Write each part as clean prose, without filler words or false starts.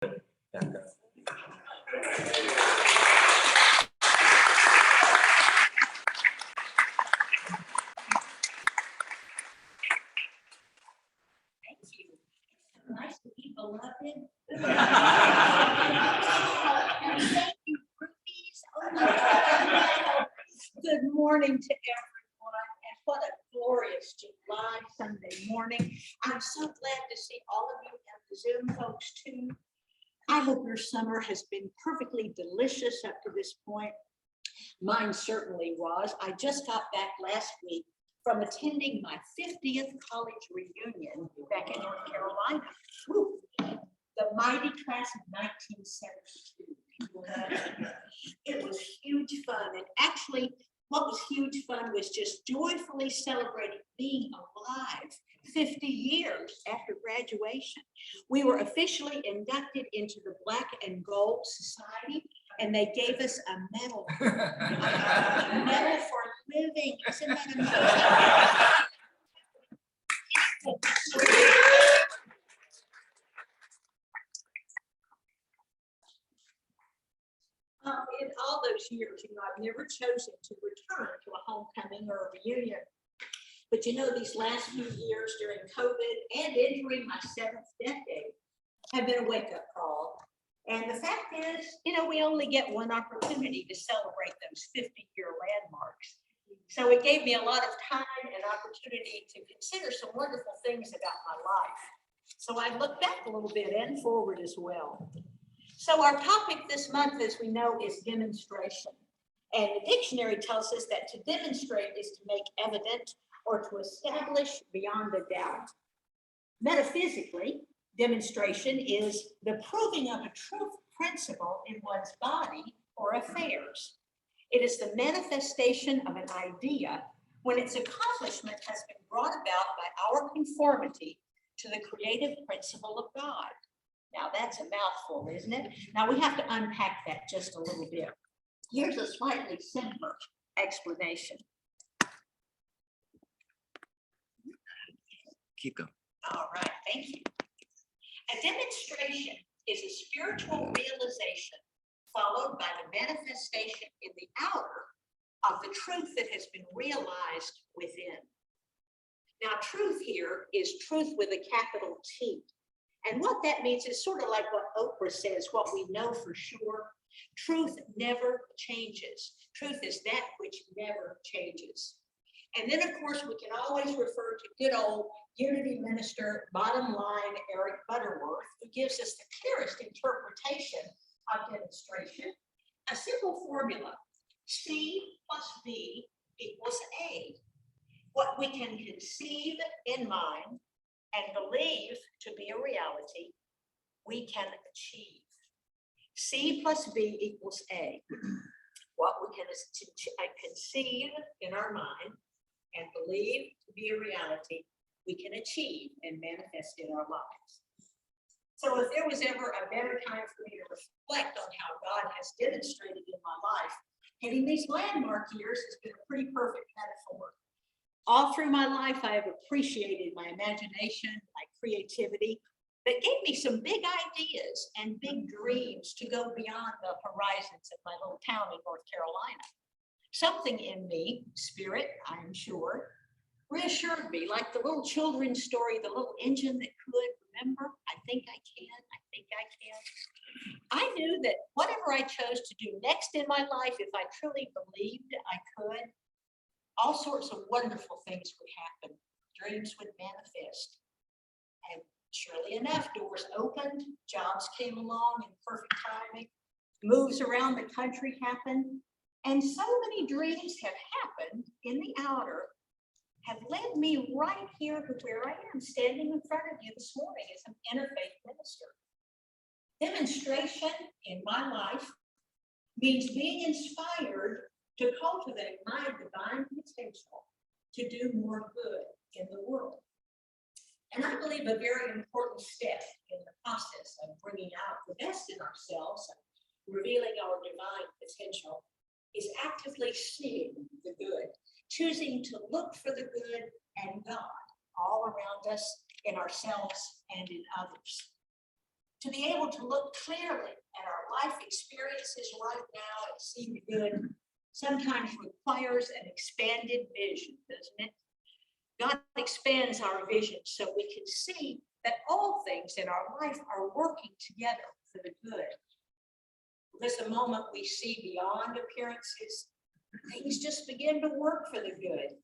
Becca. Thank you. Nice to be beloved. And thank you, groupies. Oh my God. Good morning to everyone, and what a glorious July Sunday morning. I'm so glad to see all of you and the Zoom folks too. I hope your summer has been perfectly delicious up to this point. Mine certainly was. I just got back last week from attending my 50th college reunion back in North Carolina. Woo. The mighty class of 1972. It was huge fun. And actually, what was huge fun was just joyfully celebrating being alive 50 years after graduation. We were officially inducted into the Black and Gold Society, and they gave us a medal. A medal for living. Isn't that amazing? In all those years, I've never chosen to return to a homecoming or a reunion. But these last few years during COVID and entering my 7th decade have been a wake-up call. And the fact is, we only get one opportunity to celebrate those 50-year landmarks. So it gave me a lot of time and opportunity to consider some wonderful things about my life. So I look back a little bit and forward as well. So our topic this month, as we know, is demonstration. And the dictionary tells us that to demonstrate is to make evident or to establish beyond a doubt. Metaphysically, demonstration is the proving of a true principle in one's body or affairs. It is the manifestation of an idea when its accomplishment has been brought about by our conformity to the creative principle of God. Now that's a mouthful, isn't it? Now we have to unpack that just a little bit. Here's a slightly simpler explanation. Keep going. All right, thank you. A demonstration is a spiritual realization followed by the manifestation in the outer of the truth that has been realized within. Now, truth here is truth with a capital T. And what that means is sort of like what Oprah says, what we know for sure. Truth never changes. Truth is that which never changes. And then, of course, we can always refer to good old Unity Minister, bottom line, Eric Butterworth, who gives us the clearest interpretation of demonstration. A simple formula, C plus B equals A. What we can conceive in mind and believe to be a reality, we can achieve. C plus B equals A. What we can conceive in our mind and believe to be a reality, we can achieve and manifest in our lives. So if there was ever a better time for me to reflect on how God has demonstrated in my life, hitting these landmark years has been a pretty perfect metaphor. All through my life, I have appreciated my imagination, my creativity, that gave me some big ideas and big dreams to go beyond the horizons of my little town in North Carolina. Something in me, spirit, I'm sure, reassured me, like the little children's story, the little engine that could, remember, I think I can, I think I can. I knew that whatever I chose to do next in my life, if I truly believed I could, all sorts of wonderful things would happen. Dreams would manifest. And surely enough, doors opened, jobs came along in perfect timing, moves around the country happened, and so many dreams have happened in the outer, have led me right here to where I am standing in front of you this morning as an interfaith minister. Demonstration in my life means being inspired to cultivate my divine potential to do more good in the world. And I believe a very important step in the process of bringing out the best in ourselves and revealing our divine potential is actively seeing the good, choosing to look for the good and God all around us, in ourselves and in others. to be able to look clearly at our life experiences right now and see the good sometimes requires an expanded vision, doesn't it? God expands our vision so we can see that all things in our life are working together for the good. Because the moment we see beyond appearances, things just begin to work for the good.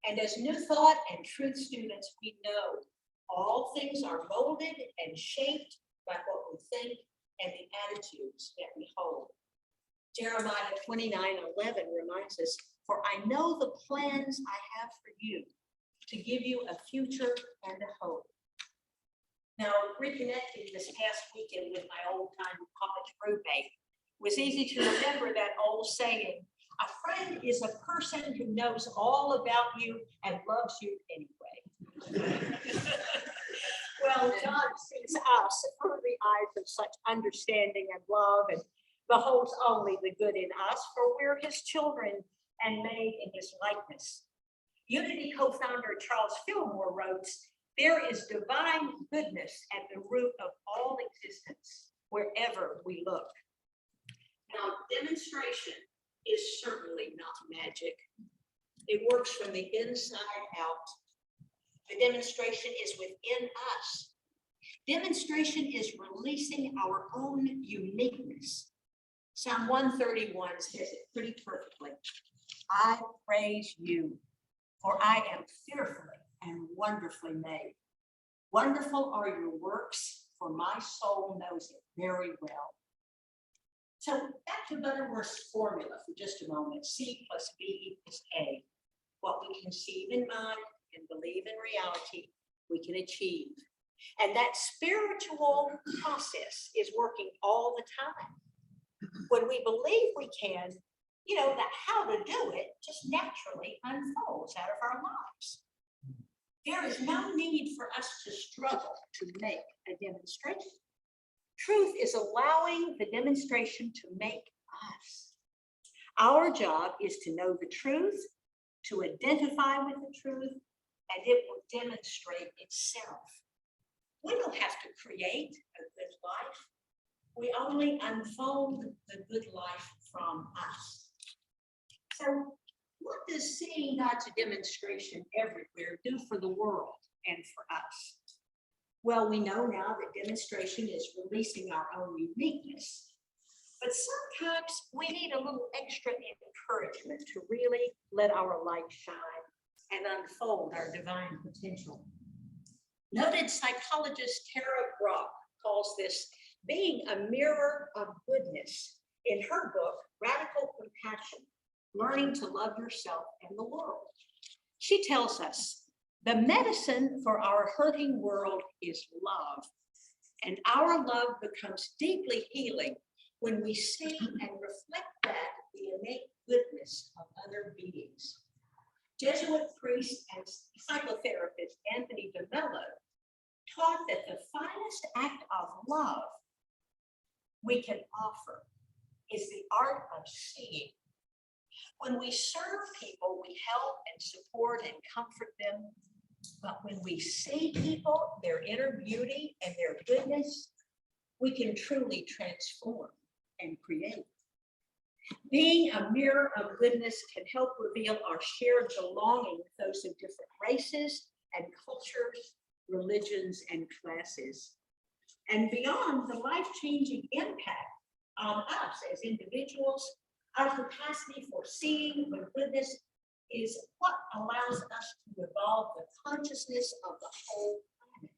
And as New Thought and Truth students, we know all things are molded and shaped by what we think and the attitudes that we hold. Jeremiah 29:11 reminds us, "For I know the plans I have for you, to give you a future and a hope." Now, reconnecting this past weekend with my old-time college roommate, it was easy to remember that old saying, "A friend is a person who knows all about you and loves you anyway." Well, God sees us through the eyes of such understanding and love and beholds only the good in us, for we're his children and made in his likeness. Unity co-founder Charles Fillmore wrote, "There is divine goodness at the root of all existence, wherever we look." Now, demonstration is certainly not magic. It works from the inside out. The demonstration is within us. Demonstration is releasing our own uniqueness. Psalm 131 says it pretty perfectly. "I praise you, for I am fearfully and wonderfully made. Wonderful are your works, for my soul knows it very well." So back to Butterworth's formula for just a moment. C plus B equals A. What we conceive in mind and believe in reality, we can achieve. And that spiritual process is working all the time. When we believe we can, that how to do it just naturally unfolds out of our lives. There is no need for us to struggle to make a demonstration. Truth is allowing the demonstration to make us. Our job is to know the truth, to identify with the truth, and it will demonstrate itself. We don't have to create a good life. We only unfold the good life from us. So, what does seeing God's demonstration everywhere do for the world and for us? Well, we know now that demonstration is releasing our own uniqueness, but sometimes we need a little extra encouragement to really let our light shine and unfold our divine potential. Noted psychologist Tara Brach calls this being a mirror of goodness in her book, Radical Compassion, Learning to Love Yourself and the World. She tells us, "The medicine for our hurting world is love, and our love becomes deeply healing when we see and reflect that the innate goodness of other beings." Jesuit priest and psychotherapist Anthony DeMello taught that the finest act of love we can offer is the art of seeing. When we serve people, we help and support and comfort them. But when we see people, their inner beauty and their goodness, we can truly transform and create. Being a mirror of goodness can help reveal our shared belonging with those of different races and cultures, religions, and classes. And beyond the life-changing impact on us as individuals, our capacity for seeing the goodness is what allows us to evolve the consciousness of the whole planet.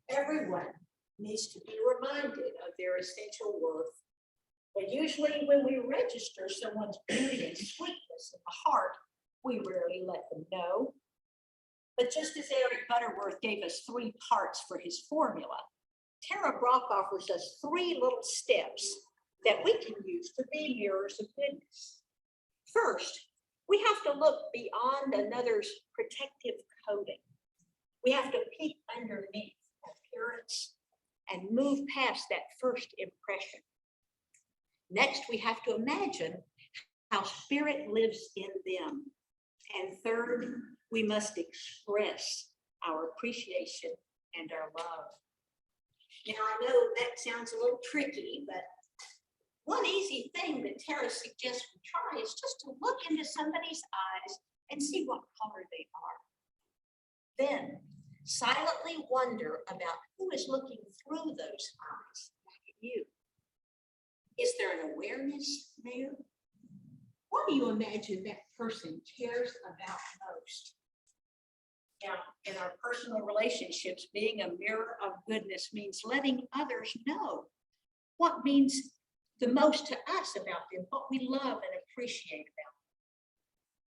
Everyone needs to be reminded of their essential worth. But usually when we register someone's beauty and sweetness in the heart, we rarely let them know. But just as Eric Butterworth gave us 3 parts for his formula, Tara Brach offers us 3 little steps that we can use to be mirrors of goodness. First, we have to look beyond another's protective coating. We have to peek underneath appearance and move past that first impression. Next, we have to imagine how spirit lives in them. And third, we must express our appreciation and our love. Now, I know that sounds a little tricky, but one easy thing that Tara suggests we try is just to look into somebody's eyes and see what color they are. Then silently wonder about who is looking through those eyes at you. Is there an awareness there? What do you imagine that person cares about most? Now, in our personal relationships, being a mirror of goodness means letting others know what means the most to us about them, what we love and appreciate about them.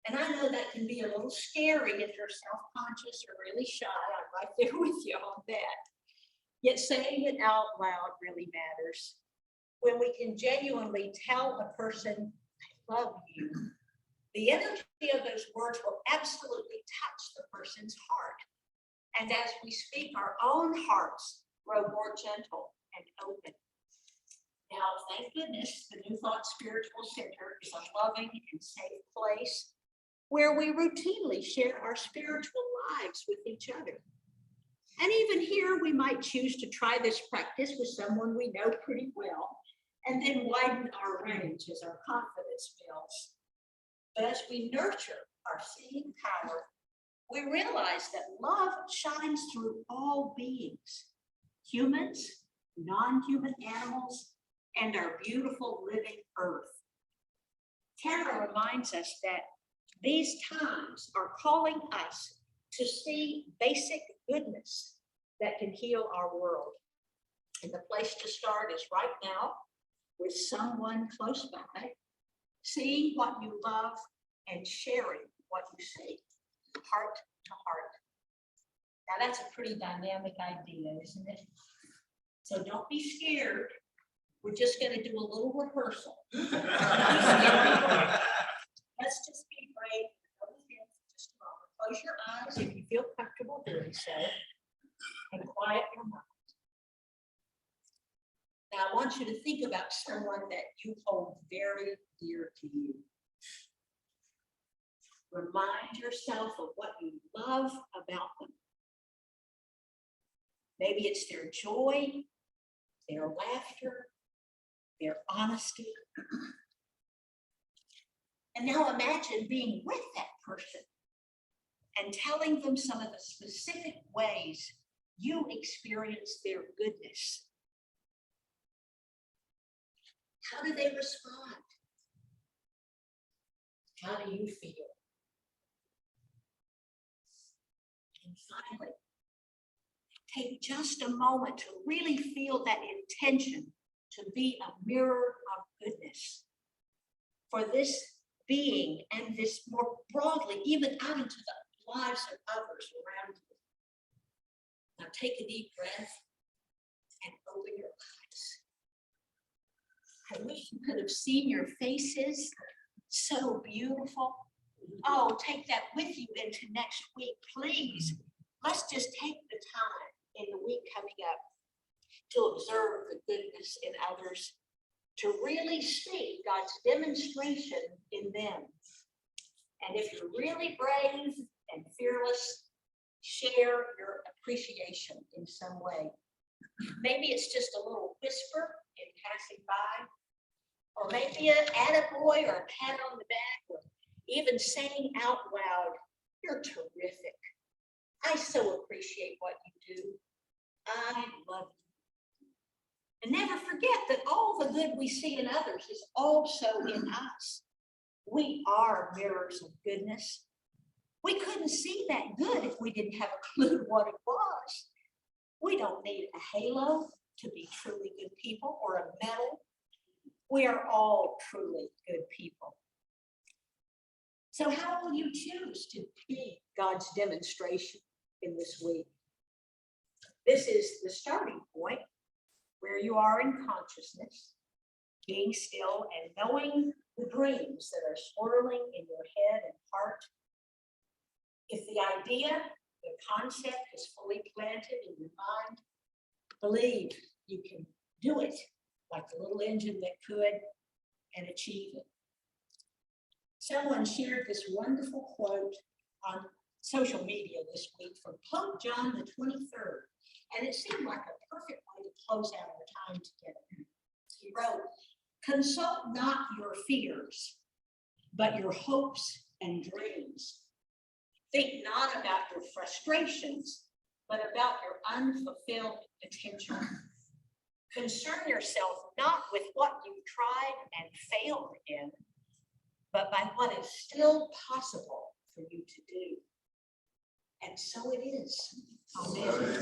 And I know that can be a little scary if you're self-conscious or really shy. I'm right there with you on that. Yet saying it out loud really matters. When we can genuinely tell a person, I love you, the energy of those words will absolutely touch the person's heart. And as we speak, our own hearts grow more gentle and open. Now, thank goodness, the New Thought Spiritual Center is a loving and safe place where we routinely share our spiritual lives with each other. And even here, we might choose to try this practice with someone we know pretty well, and then widen our range as our confidence builds. But as we nurture our seeing power, we realize that love shines through all beings, humans, non-human animals, and our beautiful living earth. Tara reminds us that these times are calling us to see basic goodness that can heal our world. And the place to start is right now with someone close by, seeing what you love and sharing what you see, heart to heart. Now that's a pretty dynamic idea, isn't it? So don't be scared. We're just going to do a little rehearsal. Let's just be brave. Just a moment. Close your eyes if you feel comfortable doing so, and quiet your mind. Now I want you to think about someone that you hold very dear to you. Remind yourself of what you love about them. Maybe it's their joy, their laughter, their honesty. And now imagine being with that person and telling them some of the specific ways you experience their goodness. How do they respond? How do you feel? And finally, take just a moment to really feel that intention to be a mirror of goodness for this being and this more broadly, even out into the lives of others around you. Now take a deep breath and open your eyes. I wish you could have seen your faces, so beautiful. Oh, take that with you into next week, please. Let's just take the time in the week coming up to observe the goodness in others, to really see God's demonstration in them. And if you're really brave and fearless, share your appreciation in some way. Maybe it's just a little whisper in passing by, or maybe an attaboy or a pat on the back, or even saying out loud, "You're terrific. I so appreciate what you do. I love you." And never forget that all the good we see in others is also in us. We are mirrors of goodness. We couldn't see that good if we didn't have a clue what it was. We don't need a halo to be truly good people or a medal. We are all truly good people. So how will you choose to be God's demonstration in this week? This is the starting point, where you are in consciousness, being still and knowing the dreams that are swirling in your head and heart. If the idea, the concept is fully planted in your mind, believe you can do it like the little engine that could and achieve it. Someone shared this wonderful quote on social media this week from Pope John the 23rd. And it seemed like a perfect way to close out our time together. He wrote, consult not your fears, but your hopes and dreams. Think not about your frustrations, but about your unfulfilled potential. Concern yourself not with what you've tried and failed in, but by what is still possible for you to do. And so it is. Amen.